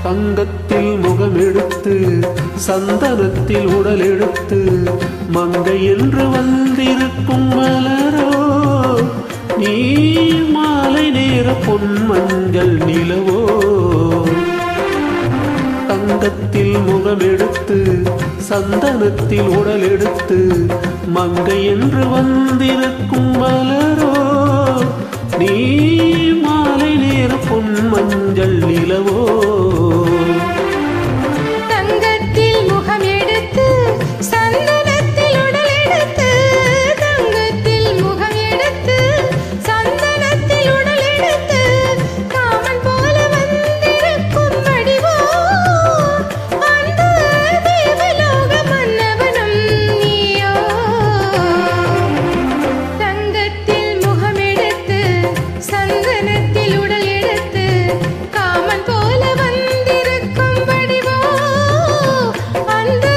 தங்கத்தில் முகம் எடுத்து சந்தனத்தில் உடல் எடுத்து மங்கை என்று வந்திருக்கும் மலரோ நீ மாலை நேர பொன் மஞ்சள் நிலவோ. தங்கத்தில் முகம் எடுத்து சந்தனத்தில் உடல் எடுத்து மங்கை என்று வந்திருக்கும் மலரோ நீ மாலை நேர பொன் மஞ்சள் நிலவோ. தங்கத்தில் முகம் எடுத்து சந்தனத்தில் உடல் எடுத்து தங்கத்தில் முகம் எடுத்து சந்தனத்தில் உடல் எடுத்து காமன் போல வந்திருக்கும் வடிவோ அந்த தேவலோக மன்னவனும் நீயோ. தங்கத்தில் முகம் எடுத்து சந்தனத்தில் உடல் எடுத்து காமன் போல வந்திருக்கும் வடிவோ அந்த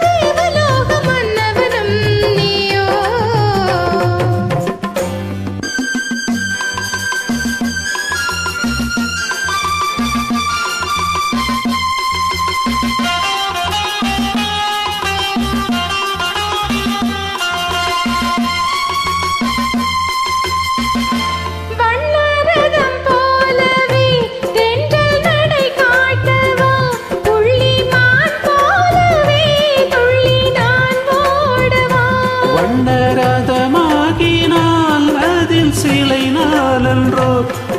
தேவலோக மன்னவனும் நீயோ. வண்ணரதம் போலவே தென்றல் நடை காட்டவா புள்ளிமான் போலவே துள்ளி நான் ஓடவா. வண்ணரதமாகினால் அதில் சிலை நாளன்றோ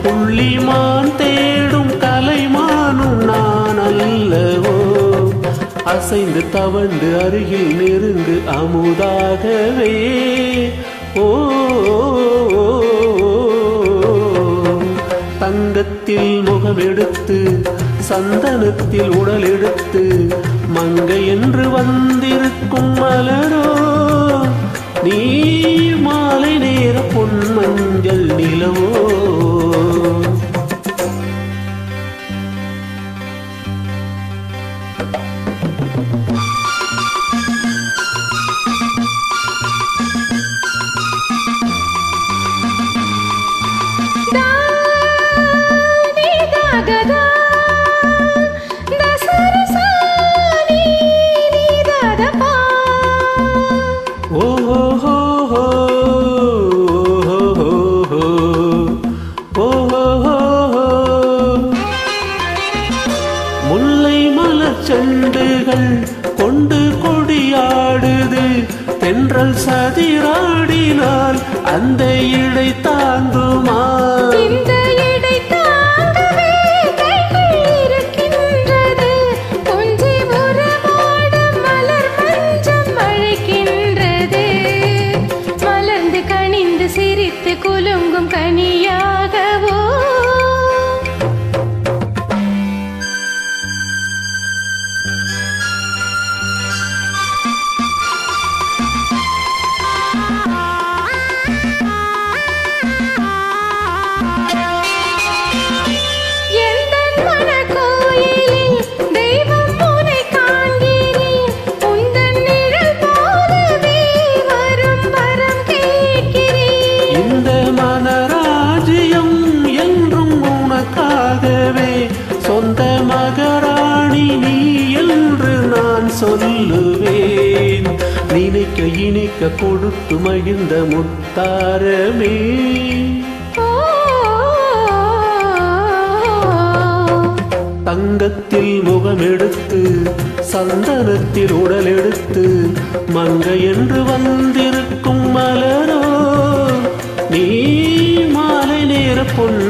புள்ளிமான் தேடும் கலைமானும் நான் அல்லவோ. அசைந்து தவண்டு அருகில் நெருங்கு அமுதாகவே ஓ. தங்கத்தில் முகம் எடுத்து சந்தனத்தில் உடல் எடுத்து மங்கை என்று வந்திருக்கும் மலரோ நீ மாலை நேர பொன் மஞ்சள் நிலவோ. தானிதாகதா தசரசானி நீதாதபா. ஓ ஹோ ஹோ ஹோ ஹோ ஹோ ஓ ஹோ ஹோ ஹோ. முல்லை மலர் செண்டுகள் கொண்டு கொடியாடுது தென்றல் சதிராடினால் அந்த இடை தாங்குமா. இந்த இடை தாங்கவே கைகள் இருக்கின்றது கொஞ்சி உறவாட மலர் மஞ்சம் அழைக்கின்றது மலர்ந்து கனிந்து சிரித்து குலுங்கும் கனியாகவோ. எந்தன் மனக்கோயிலில் தெய்வம் உன்னை காண்கிறேன் உந்தன் நிழல் போலவே வரும் வரம் கேட்கிறேன். இந்த மனராஜ்யம் என்றும் உனக்காகவே சொந்த மகராணி நீ என்று நான் சொல்லுவேன். நினைக்க இனிக்க கொடுத்து மகிழ்ந்த முத்தாரமே. தங்கத்தில் முகம் எடுத்து சந்தனத்தில் உடல் எடுத்து மங்கை என்று வந்திருக்கும் மலரோ நீ மாலை நேர பொன்